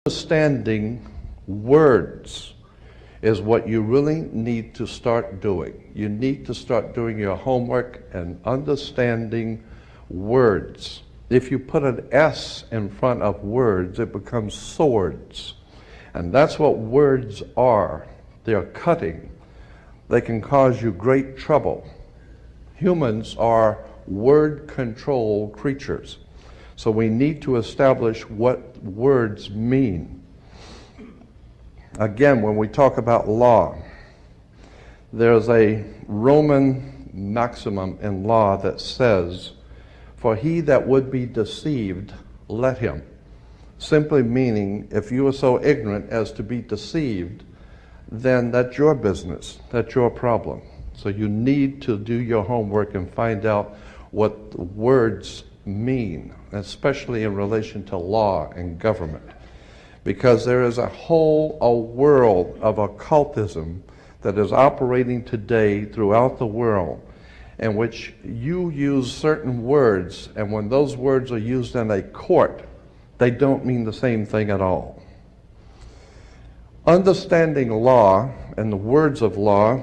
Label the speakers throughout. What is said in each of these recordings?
Speaker 1: Understanding words is what you really need to start doing. You need to start doing your homework and understanding words. If you put an S in front of words, it becomes swords. And that's what words are. They're cutting. They can cause you great trouble. Humans are word-controlled creatures. So we need to establish what words mean. Again, when we talk about law, there's a Roman maximum in law that says, "For he that would be deceived, let him." Simply meaning, if you are so ignorant as to be deceived, then that's your business, that's your problem. So you need to do your homework and find out what the words mean, especially in relation to law and government. Because there is a world of occultism that is operating today throughout the world, in which you use certain words, and when those words are used in a court, they don't mean the same thing at all. Understanding law and the words of law,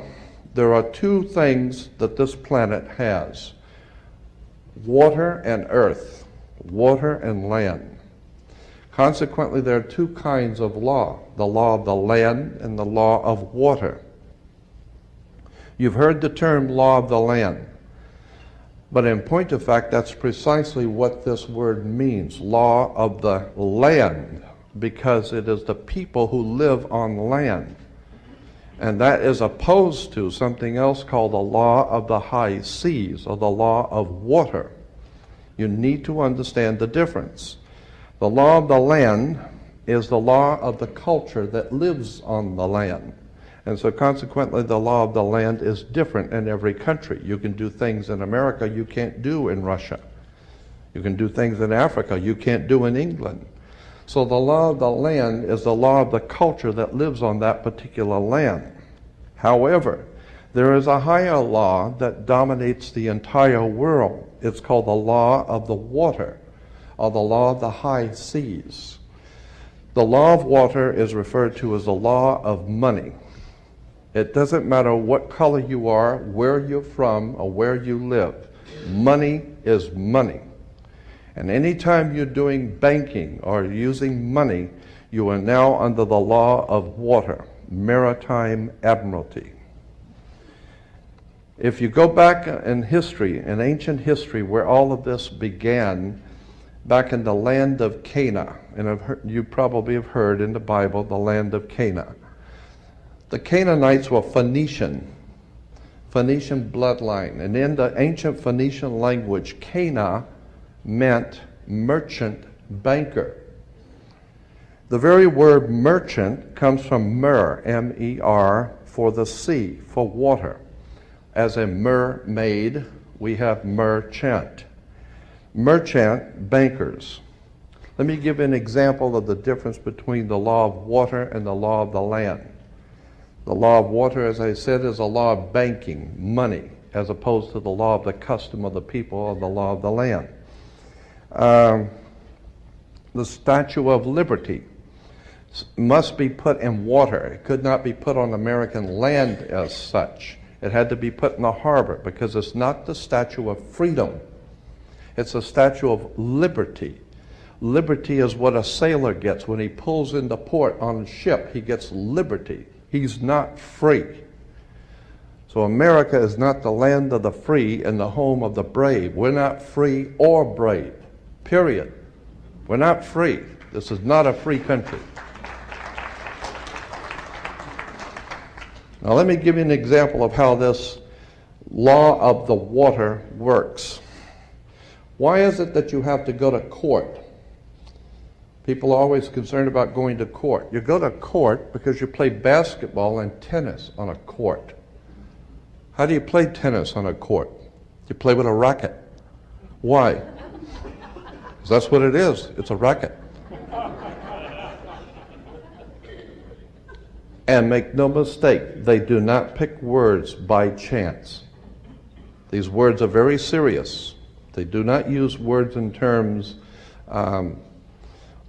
Speaker 1: there are two things that this planet has: water and earth, water and land. Consequently, there are two kinds of law: the law of the land and the law of water. You've heard the term law of the land, but in point of fact, that's precisely what this word means, law of the land, because it is the people who live on land. And that is opposed to something else called the law of the high seas, or the law of water. You need to understand the difference. The law of the land is the law of the culture that lives on the land. And so consequently, the law of the land is different in every country. You can do things in America you can't do in Russia. You can do things in Africa you can't do in England. So the law of the land is the law of the culture that lives on that particular land. However, there is a higher law that dominates the entire world. It's called the law of the water, or the law of the high seas. The law of water is referred to as the law of money. It doesn't matter what color you are, where you're from, or where you live. Money is money. And anytime you're doing banking or using money, you are now under the law of water, maritime admiralty. If you go back in history, in ancient history, where all of this began, back in the land of Canaan, and you probably have heard in the Bible, the land of Canaan. The Canaanites were Phoenician bloodline, and in the ancient Phoenician language, Cana meant merchant, banker. The very word merchant comes from mer, M-E-R, for the sea, for water. As a mermaid, we have merchant. Merchant, bankers. Let me give an example of the difference between the law of water and the law of the land. The law of water, as I said, is a law of banking, money, as opposed to the law of the custom of the people, or the law of the land. The Statue of Liberty must be put in water. It could not be put on American land as such. It had to be put in the harbor, because it's not the Statue of Freedom. It's a statue of liberty. Liberty is what a sailor gets when he pulls into port on a ship. He gets liberty. He's not free. So America is not the land of the free and the home of the brave. We're not free or brave, period. We're not free. This is not a free country. Now let me give you an example of how this law of the water works. Why is it that you have to go to court? People are always concerned about going to court. You go to court because you play basketball and tennis on a court. How do you play tennis on a court? You play with a racket. Why? Because that's what it is. It's a racket. And make no mistake, they do not pick words by chance. These words are very serious. They do not use words and terms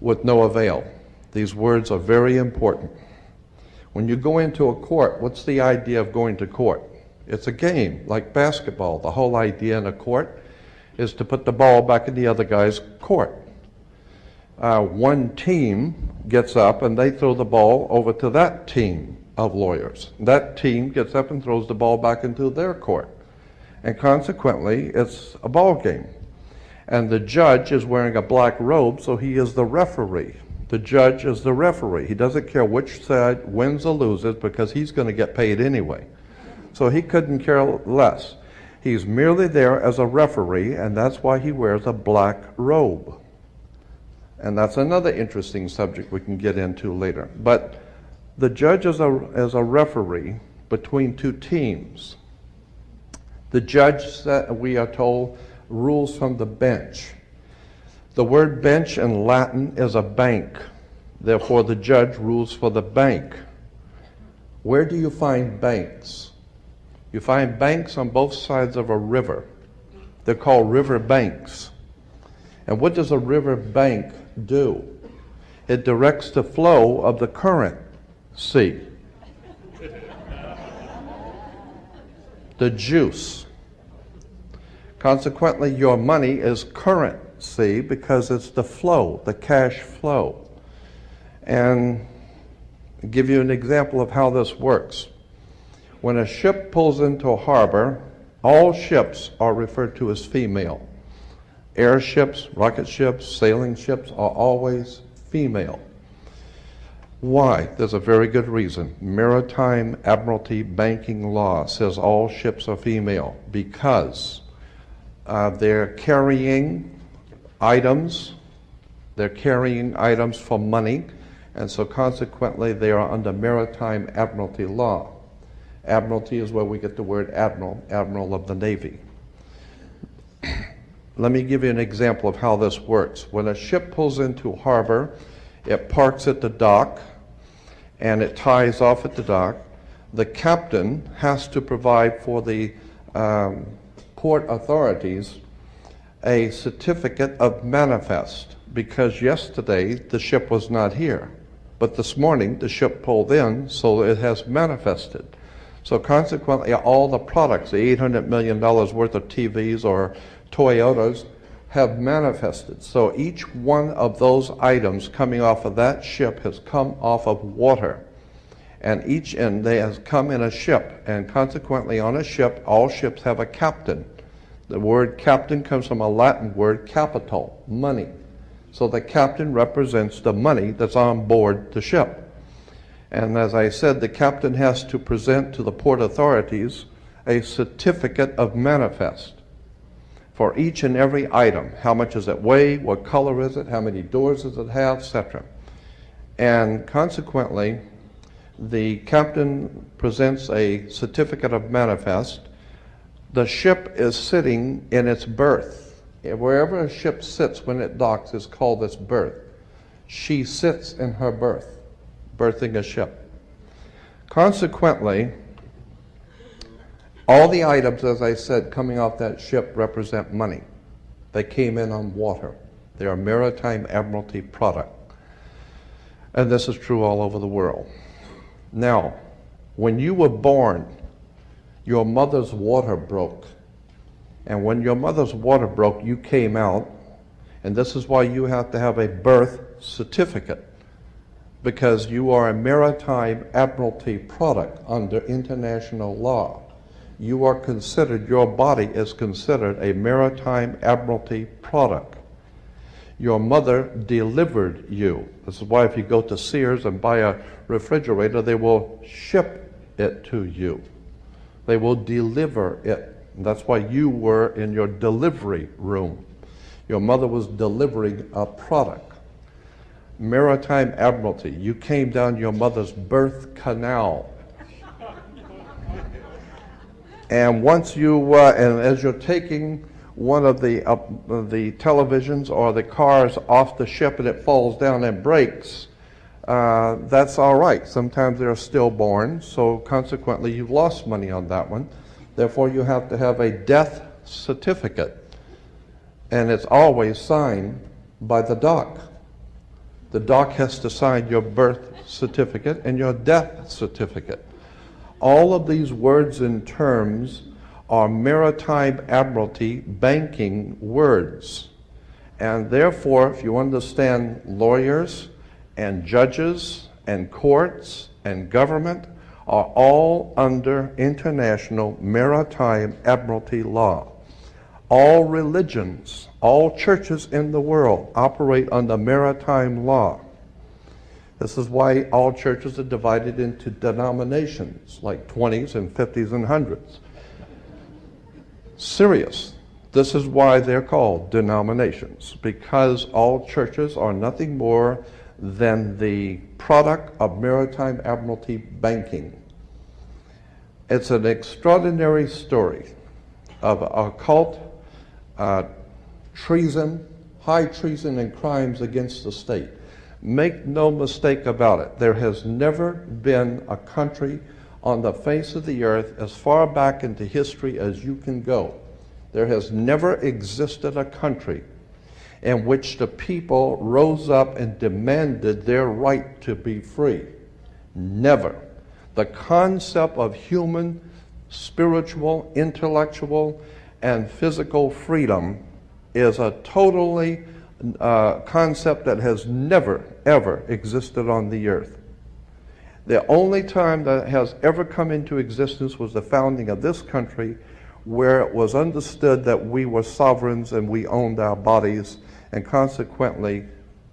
Speaker 1: with no avail. These words are very important. When you go into a court, what's the idea of going to court? It's a game, like basketball. The whole idea in a court is to put the ball back in the other guy's court. One team gets up and they throw the ball over to that team of lawyers. That team gets up and throws the ball back into their court. And consequently, it's a ball game. And the judge is wearing a black robe, so he is the referee. The judge is the referee. He doesn't care which side wins or loses because he's going to get paid anyway. So he couldn't care less. He's merely there as a referee, and that's why he wears a black robe. And that's another interesting subject we can get into later. But the judge is a referee between two teams. The judge, we are told, rules from the bench. The word bench in Latin is a bank. Therefore, the judge rules for the bank. Where do you find banks? You find banks on both sides of a river. They're called river banks. And what does a river bank do? It directs the flow of the current sea. The juice. Consequently, your money is currency because it's the flow, the cash flow. And I'll give you an example of how this works. When a ship pulls into a harbor, all ships are referred to as female. Airships, rocket ships, sailing ships are always female. Why? There's a very good reason. Maritime Admiralty banking law says all ships are female because they're carrying items. They're carrying items for money, and so consequently they are under Maritime Admiralty law. Admiralty is where we get the word admiral, admiral of the Navy. Let me give you an example of how this works. When a ship pulls into harbor, it parks at the dock, and it ties off at the dock. The captain has to provide for the port authorities a certificate of manifest, because yesterday the ship was not here, but this morning the ship pulled in, so it has manifested. So consequently, all the products, the $800 million worth of TVs or Toyotas, have manifested. So each one of those items coming off of that ship has come off of water. And they has come in a ship. And consequently, on a ship, all ships have a captain. The word captain comes from a Latin word capital, money. So the captain represents the money that's on board the ship. And as I said, the captain has to present to the port authorities a certificate of manifest for each and every item. How much does it weigh? What color is it? How many doors does it have? Etc. And consequently, the captain presents a certificate of manifest. The ship is sitting in its berth. Wherever a ship sits when it docks is called its berth. She sits in her berth, berthing a ship. Consequently, all the items, as I said, coming off that ship represent money. They came in on water. They are Maritime Admiralty product. And this is true all over the world. Now, when you were born, your mother's water broke. And when your mother's water broke, you came out. And this is why you have to have a birth certificate, because you are a Maritime Admiralty product under international law. You are considered, your body is considered a Maritime Admiralty product. Your mother delivered you. This is why if you go to Sears and buy a refrigerator, they will ship it to you. They will deliver it. And that's why you were in your delivery room. Your mother was delivering a product. Maritime Admiralty, you came down your mother's birth canal. And once you, and as you're taking one of the televisions or the cars off the ship and it falls down and breaks, that's all right. Sometimes they're stillborn, so consequently you've lost money on that one. Therefore, you have to have a death certificate, and it's always signed by the dock. The doc has to sign your birth certificate and your death certificate. All of these words and terms are maritime admiralty banking words. And therefore, if you understand lawyers and judges and courts and government are all under international maritime admiralty law. All religions, all churches in the world operate under maritime law. This is why all churches are divided into denominations, like 20s and 50s and 100s. Serious. This is why they're called denominations, because all churches are nothing more than the product of maritime admiralty banking. It's an extraordinary story of occult treason, high treason and crimes against the state. Make no mistake about it. There has never been a country on the face of the earth as far back into history as you can go. There has never existed a country in which the people rose up and demanded their right to be free. Never. The concept of human, spiritual, intellectual, and physical freedom is a totally concept that has never, ever existed on the earth. The only time that has ever come into existence was the founding of this country, where it was understood that we were sovereigns and we owned our bodies, and consequently,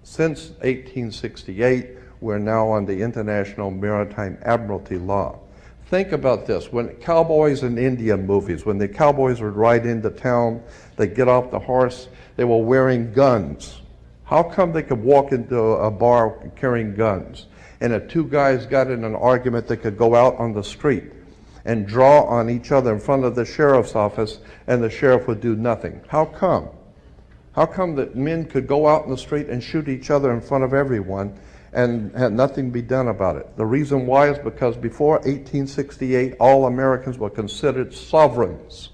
Speaker 1: since 1868, we're now on the International Maritime Admiralty Law. Think about this. When cowboys in Indian movies, when the cowboys would ride into town, they'd get off the horse, they were wearing guns. How come they could walk into a bar carrying guns? And if two guys got in an argument, they could go out on the street and draw on each other in front of the sheriff's office, and the sheriff would do nothing. How come? How come that men could go out in the street and shoot each other in front of everyone and had nothing be done about it? The reason why is because before 1868, all Americans were considered sovereigns.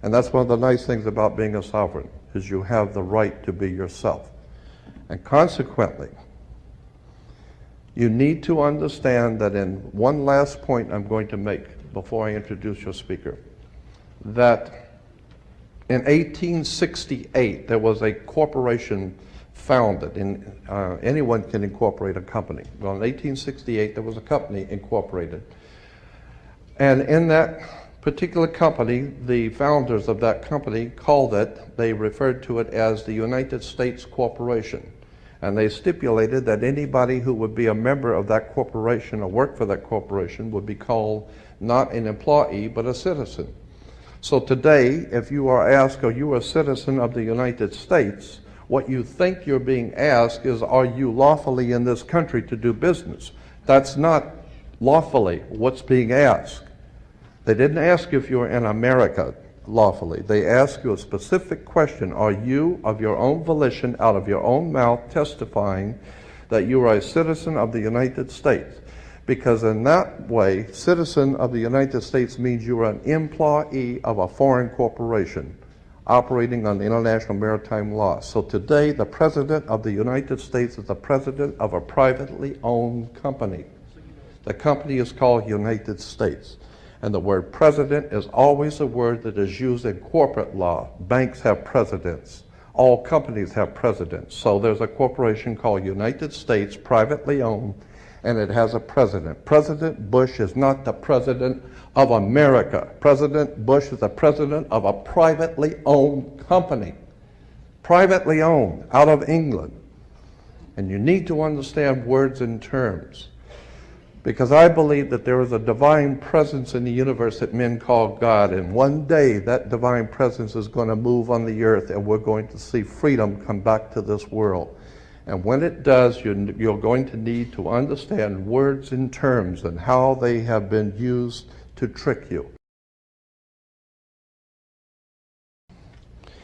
Speaker 1: And that's one of the nice things about being a sovereign, is you have the right to be yourself. And consequently, you need to understand that in one last point I'm going to make before I introduce your speaker, that in 1868 there was a corporation founded. Anyone can incorporate a company. Well, in 1868 there was a company incorporated. And in that particular company, the founders of that company they referred to it as the United States Corporation. And they stipulated that anybody who would be a member of that corporation or work for that corporation would be called not an employee, but a citizen. So today, if you are asked, are you a citizen of the United States, what you think you're being asked is, are you lawfully in this country to do business? That's not lawfully what's being asked. They didn't ask you if you were in America lawfully. They ask you a specific question. Are you, of your own volition, out of your own mouth, testifying that you are a citizen of the United States? Because in that way, citizen of the United States means you are an employee of a foreign corporation operating on the international maritime law. So today, the President of the United States is the president of a privately owned company. The company is called United States. And the word president is always a word that is used in corporate law. Banks have presidents. All companies have presidents. So there's a corporation called United States, privately owned, and it has a president. President Bush is not the president of America. President Bush is the president of a privately owned company. Privately owned, out of England. And you need to understand words and terms. Because I believe that there is a divine presence in the universe that men call God, and one day that divine presence is going to move on the earth, and we're going to see freedom come back to this world. And when it does, you're going to need to understand words and terms and how they have been used to trick you.